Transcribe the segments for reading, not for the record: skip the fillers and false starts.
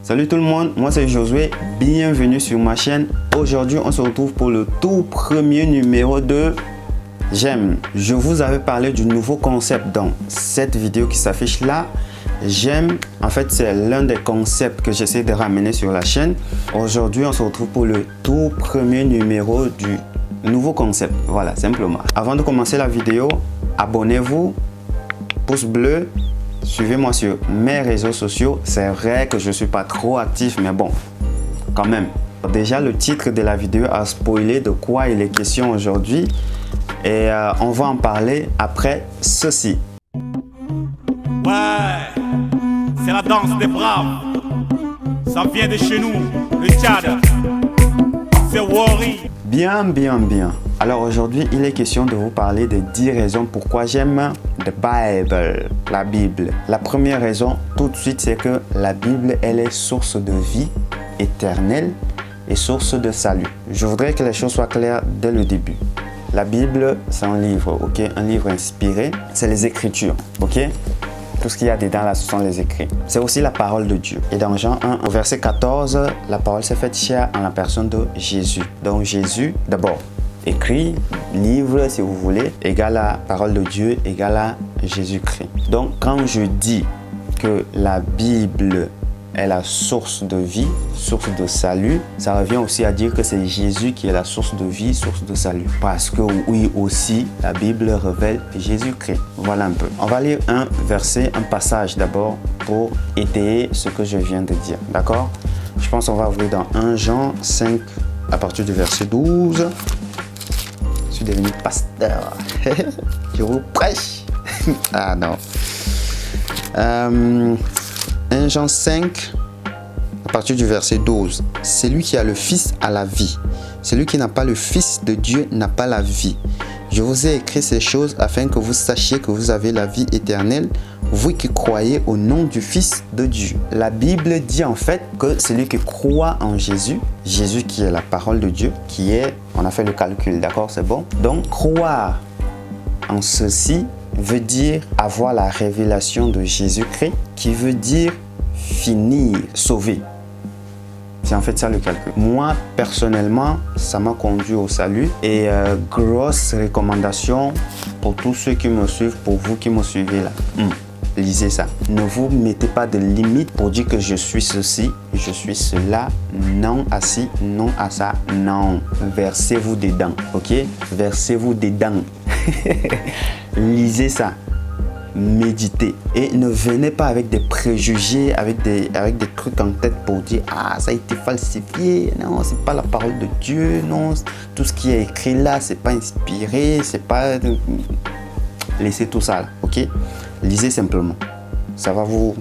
Salut tout le monde, moi c'est Josué, bienvenue sur ma chaîne. Aujourd'hui on se retrouve pour le tout premier numéro de J'aime. Je vous avais parlé du nouveau concept dans cette vidéo qui s'affiche là. J'aime, en fait c'est l'un des concepts que j'essaie de ramener sur la chaîne. Aujourd'hui on se retrouve pour le tout premier numéro du nouveau concept, voilà simplement. Avant de commencer la vidéo, abonnez-vous, pouce bleu. Suivez-moi sur mes réseaux sociaux. C'est vrai que je ne suis pas trop actif, mais bon, quand même. Déjà, le titre de la vidéo a spoilé de quoi il est question aujourd'hui. Et on va en parler après ceci. Ouais, c'est la danse des braves. Ça vient de chez nous, le Tchad. C'est Worry. Bien. Alors aujourd'hui, il est question de vous parler des 10 raisons pourquoi j'aime the Bible, la Bible. La première raison, tout de suite, c'est que la Bible, elle est source de vie éternelle et source de salut. Je voudrais que les choses soient claires dès le début. La Bible, c'est un livre, ok? Un livre inspiré, c'est les Écritures, ok? Tout ce qu'il y a dedans là, ce sont les écrits. C'est aussi la parole de Dieu. Et dans Jean 1, au verset 14, la parole s'est faite chair en la personne de Jésus. Donc Jésus, d'abord, écrit, livre si vous voulez, égale à parole de Dieu, égale à Jésus-Christ. Donc quand je dis que la Bible est la source de vie, source de salut, ça revient aussi à dire que c'est Jésus qui est la source de vie, source de salut. Parce que oui aussi, la Bible révèle Jésus-Christ. Voilà un peu. On va lire un verset, un passage d'abord pour étayer ce que je viens de dire. D'accord? Je pense qu'on va ouvrir dans 1 Jean 5 à partir du verset 12. Je suis devenu pasteur. Je vous prêche. Ah non. 1 Jean 5, à partir du verset 12. Celui qui a le Fils a la vie. Celui qui n'a pas le Fils de Dieu n'a pas la vie. Je vous ai écrit ces choses afin que vous sachiez que vous avez la vie éternelle, vous qui croyez au nom du Fils de Dieu. La Bible dit en fait que celui qui croit en Jésus, Jésus qui est la parole de Dieu, qui est, on a fait le calcul, d'accord, c'est bon? Donc, croire en ceci veut dire avoir la révélation de Jésus-Christ, qui veut dire finir, sauver. C'est en fait ça le calcul. Moi, personnellement, ça m'a conduit au salut. Et grosse recommandation pour tous ceux qui me suivent, pour vous qui me suivez là. Lisez ça. Ne vous mettez pas de limite pour dire que je suis ceci, je suis cela. Non à ci, non à ça. Non. Versez-vous dedans. Ok? Versez-vous dedans. Lisez ça. Méditez. Et ne venez pas avec des préjugés, avec des trucs en tête pour dire « Ah, ça a été falsifié. Non, c'est pas la parole de Dieu. Non, tout ce qui est écrit là, c'est pas inspiré. C'est pas... » Laissez tout ça là. Ok? Lisez simplement. Ça va vous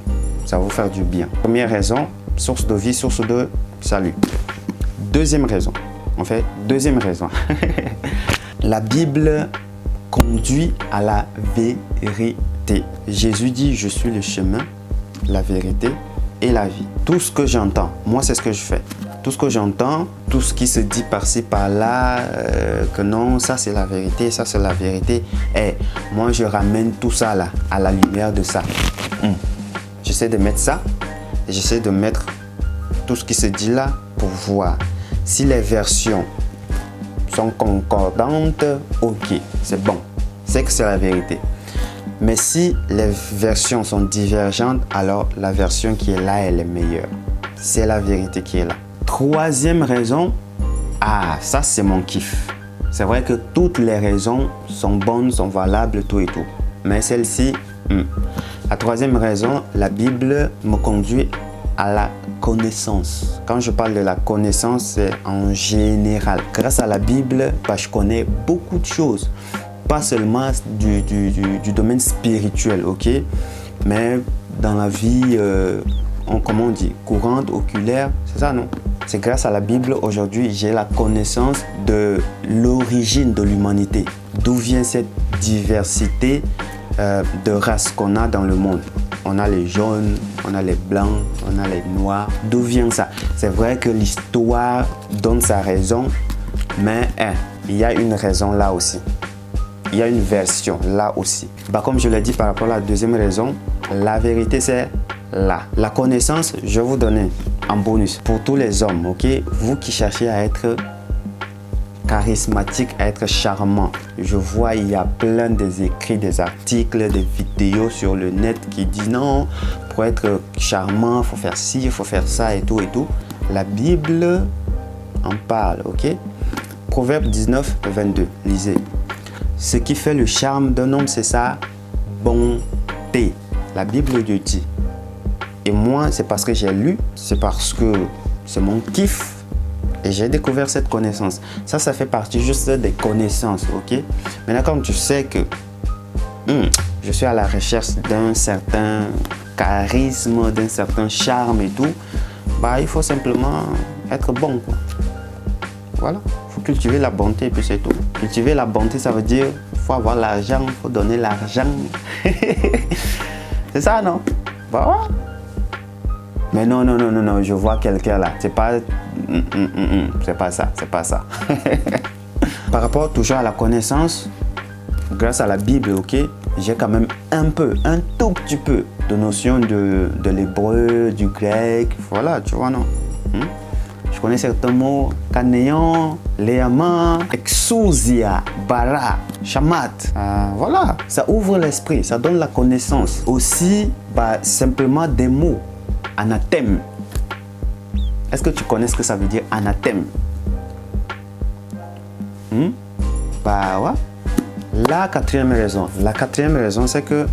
faire du bien. Première raison, source de vie, source de salut. Deuxième raison. En fait, deuxième raison. La Bible conduit à la vérité. Jésus dit, je suis le chemin, la vérité et la vie. Tout ce que j'entends, moi c'est ce que je fais. Tout ce que j'entends, tout ce qui se dit par-ci, par-là, que non, ça c'est la vérité, ça c'est la vérité. Et moi je ramène tout ça là, à la lumière de ça. J'essaie de mettre ça, et j'essaie de mettre tout ce qui se dit là pour voir. Si les versions sont concordantes, ok, c'est bon, c'est que c'est la vérité. Mais si les versions sont divergentes, alors la version qui est là, elle est meilleure. C'est la vérité qui est là. Troisième raison, ça c'est mon kiff. C'est vrai que toutes les raisons sont bonnes, sont valables, tout et tout. Mais celle-ci, La troisième raison, la Bible me conduit à la connaissance. Quand je parle de la connaissance, c'est en général. Grâce à la Bible, je connais beaucoup de choses. Pas seulement du domaine spirituel, ok? Mais dans la vie, comment on dit, courante, oculaire, c'est ça, non? C'est grâce à la Bible, aujourd'hui, j'ai la connaissance de l'origine de l'humanité. D'où vient cette diversité de races qu'on a dans le monde. On a les jaunes, on a les blancs, on a les noirs. D'où vient ça? C'est vrai que l'histoire donne sa raison, mais il y a une raison là aussi. Il y a une version là aussi. Comme je l'ai dit par rapport à la deuxième raison, la vérité c'est là. La connaissance, je vais vous donner en bonus pour tous les hommes, ok? Vous qui cherchez à être charismatique, à être charmant. Je vois, il y a plein des écrits, des articles, des vidéos sur le net qui disent non, pour être charmant, il faut faire ci, il faut faire ça et tout et tout. La Bible en parle, ok? Proverbe 19, 22, lisez. Ce qui fait le charme d'un homme, c'est sa bonté. La Bible Dieu dit. Et moi, c'est parce que j'ai lu, c'est parce que c'est mon kiff. Et j'ai découvert cette connaissance. Ça fait partie juste des connaissances, ok? Maintenant, comme tu sais que je suis à la recherche d'un certain charisme, d'un certain charme et tout, bah, il faut simplement être bon, quoi. Voilà, il faut cultiver la bonté et puis c'est tout. Cultiver la bonté, ça veut dire qu'il faut avoir l'argent, il faut donner l'argent. C'est ça, non? Bah ouais. Mais non, je vois quelqu'un là. C'est pas ça, c'est pas ça. Par rapport toujours à la connaissance, grâce à la Bible, ok, j'ai quand même un tout petit peu de notion de l'hébreu, du grec, voilà, tu vois, non? Je connais certains mots, kanéon, léama, exousia, bara, shamat. Voilà, ça ouvre l'esprit, ça donne la connaissance. Aussi, bah, simplement des mots. Anathème. Est-ce que tu connais ce que ça veut dire anathème? Bah ouais. La quatrième raison, c'est que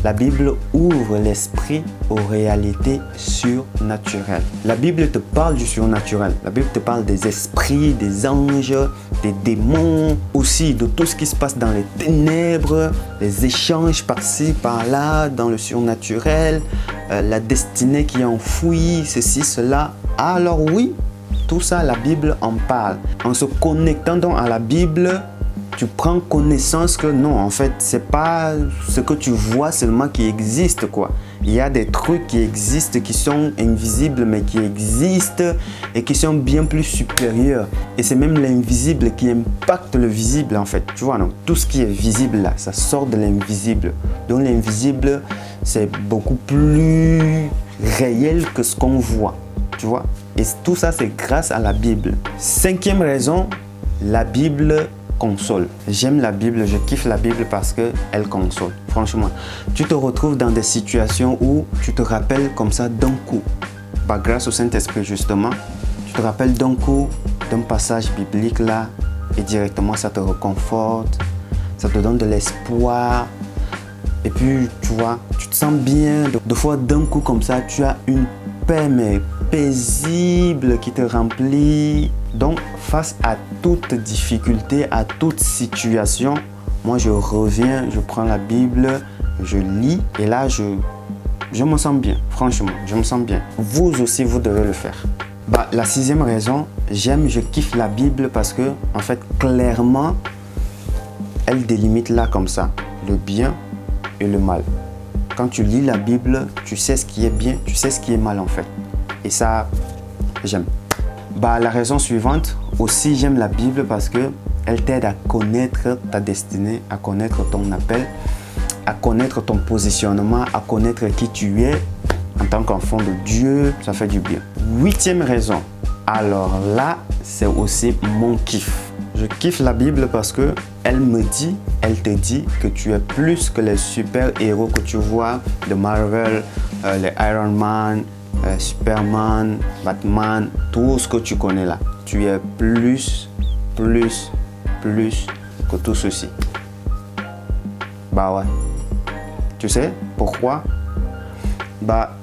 la Bible ouvre l'esprit aux réalités surnaturelles. La Bible te parle du surnaturel. La Bible te parle des esprits, des anges, des démons, aussi de tout ce qui se passe dans les ténèbres, les échanges par-ci, par-là, dans le surnaturel, la destinée qui est enfouie, ceci, cela. Alors oui, tout ça, la Bible en parle. En se connectant donc à la Bible, tu prends connaissance que non, en fait, c'est pas ce que tu vois seulement qui existe, quoi. Il y a des trucs qui existent, qui sont invisibles, mais qui existent et qui sont bien plus supérieurs. Et c'est même l'invisible qui impacte le visible, en fait. Tu vois, non? Tout ce qui est visible, là, ça sort de l'invisible. Donc, l'invisible, c'est beaucoup plus réel que ce qu'on voit. Tu vois? Et tout ça, c'est grâce à la Bible. Cinquième raison, la Bible console. J'aime la Bible, je kiffe la Bible parce qu'elle console. Franchement, tu te retrouves dans des situations où tu te rappelles comme ça d'un coup. Bah, grâce au Saint-Esprit justement, tu te rappelles d'un coup d'un passage biblique là et directement ça te réconforte, ça te donne de l'espoir. Et puis, tu vois, tu te sens bien. Deux fois d'un coup comme ça, tu as une paix mais paisible qui te remplit. Donc, face à toute difficulté, à toute situation, moi je reviens, je prends la Bible, je lis et là je me sens bien. Franchement, je me sens bien. Vous aussi, vous devez le faire. Bah, la sixième raison, je kiffe la Bible parce que, en fait, clairement, elle délimite là comme ça, le bien et le mal. Quand tu lis la Bible, tu sais ce qui est bien, tu sais ce qui est mal en fait. Et ça, j'aime. Bah, la raison suivante, aussi j'aime la Bible parce qu'elle t'aide à connaître ta destinée, à connaître ton appel, à connaître ton positionnement, à connaître qui tu es en tant qu'enfant de Dieu. Ça fait du bien. Huitième raison, alors là, c'est aussi mon kiff. Je kiffe la Bible parce que elle te dit que tu es plus que les super-héros que tu vois de Marvel, les Iron Man, Superman, Batman, tout ce que tu connais là. Tu es plus que tout ceci. Bah ouais. Tu sais pourquoi? Bah,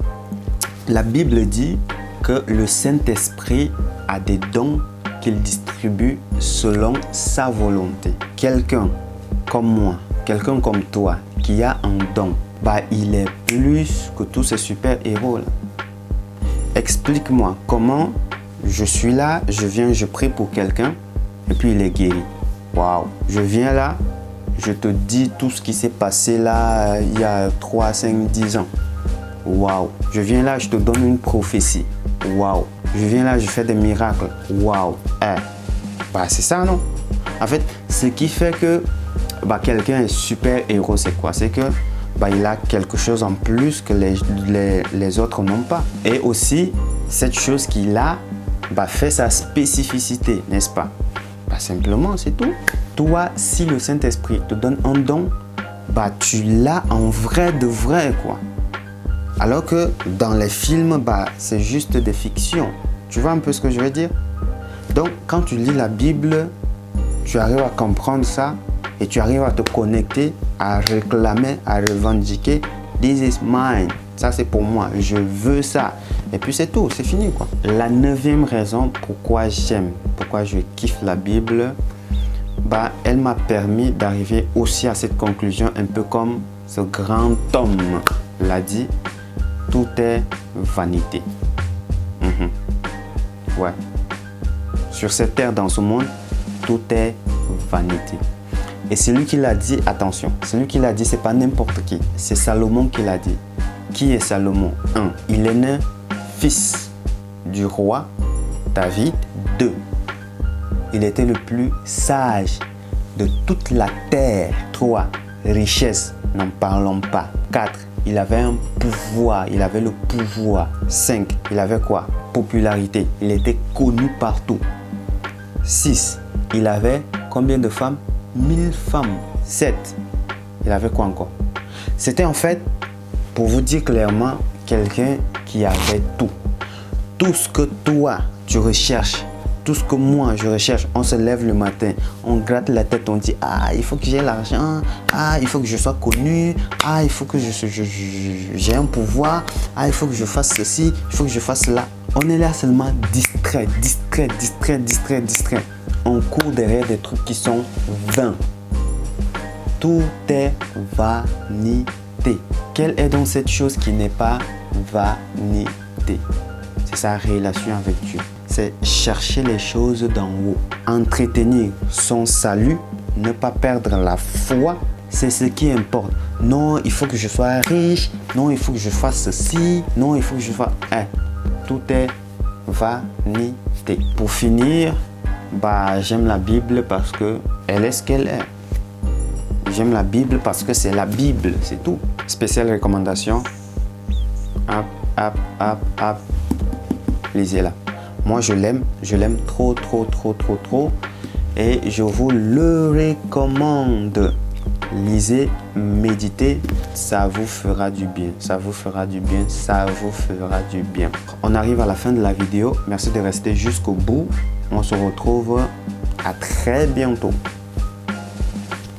la Bible dit que le Saint-Esprit a des dons qu'il distribue selon sa volonté. Quelqu'un comme moi, quelqu'un comme toi qui a un don, bah il est plus que tous ces super-héros là. Explique-moi comment je suis là, je viens, je prie pour quelqu'un et puis il est guéri. Waouh! Je viens là, je te dis tout ce qui s'est passé là il y a 3, 5, 10 ans. Waouh! Je viens là, je te donne une prophétie. Waouh! Je viens là, je fais des miracles. Waouh! Bah c'est ça, non? En fait, ce qui fait que bah, quelqu'un est super héros, c'est quoi? C'est que bah, il a quelque chose en plus que les autres n'ont pas. Et aussi, cette chose qu'il a bah, fait sa spécificité, n'est-ce pas? Bah, simplement, c'est tout. Toi, si le Saint-Esprit te donne un don, bah, tu l'as en vrai de vrai, quoi. Alors que dans les films, bah, c'est juste des fictions. Tu vois un peu ce que je veux dire? Donc, quand tu lis la Bible, tu arrives à comprendre ça et tu arrives à te connecter, à réclamer, à revendiquer. This is mine. Ça, c'est pour moi. Je veux ça. Et puis, c'est tout. C'est fini, quoi. La 9e raison pourquoi j'aime, pourquoi je kiffe la Bible, bah, elle m'a permis d'arriver aussi à cette conclusion, un peu comme ce grand homme l'a dit, tout est vanité. Ouais. Sur cette terre, dans ce monde, tout est vanité. Et celui qui l'a dit, attention, celui qui l'a dit, c'est pas n'importe qui. C'est Salomon qui l'a dit. Qui est Salomon? 1. Il est né fils du roi David. 2. Il était le plus sage de toute la terre. 3. Richesse, n'en parlons pas. 4. Il avait un pouvoir, il avait le pouvoir. 5. Il avait quoi? Popularité, il était connu partout. 6. Il avait combien de femmes? 1000 femmes. 7. Il avait quoi encore? C'était en fait, pour vous dire clairement, quelqu'un qui avait tout. Tout ce que toi, tu recherches, tout ce que moi, je recherche. On se lève le matin, on gratte la tête, on dit « Ah, il faut que j'ai l'argent. Ah, il faut que je sois connu. Ah, il faut que j'ai un pouvoir. Ah, il faut que je fasse ceci. Il faut que je fasse cela. » On est là seulement distrait. On court derrière des trucs qui sont vains. Tout est vanité. Quelle est donc cette chose qui n'est pas vanité? C'est sa relation avec Dieu. C'est chercher les choses d'en haut. Entretenir son salut, ne pas perdre la foi, c'est ce qui importe. Non, il faut que je sois riche. Non, il faut que je fasse ceci. Non, il faut que je fasse... tout est vanité. Pour finir, bah, j'aime la Bible parce que elle est ce qu'elle est. J'aime la Bible parce que c'est la Bible, c'est tout. Spéciale recommandation. Lisez-la. Moi, je l'aime trop. Et je vous le recommande. Lisez, méditez, ça vous fera du bien. On arrive à la fin de la vidéo. Merci de rester jusqu'au bout. On se retrouve à très bientôt.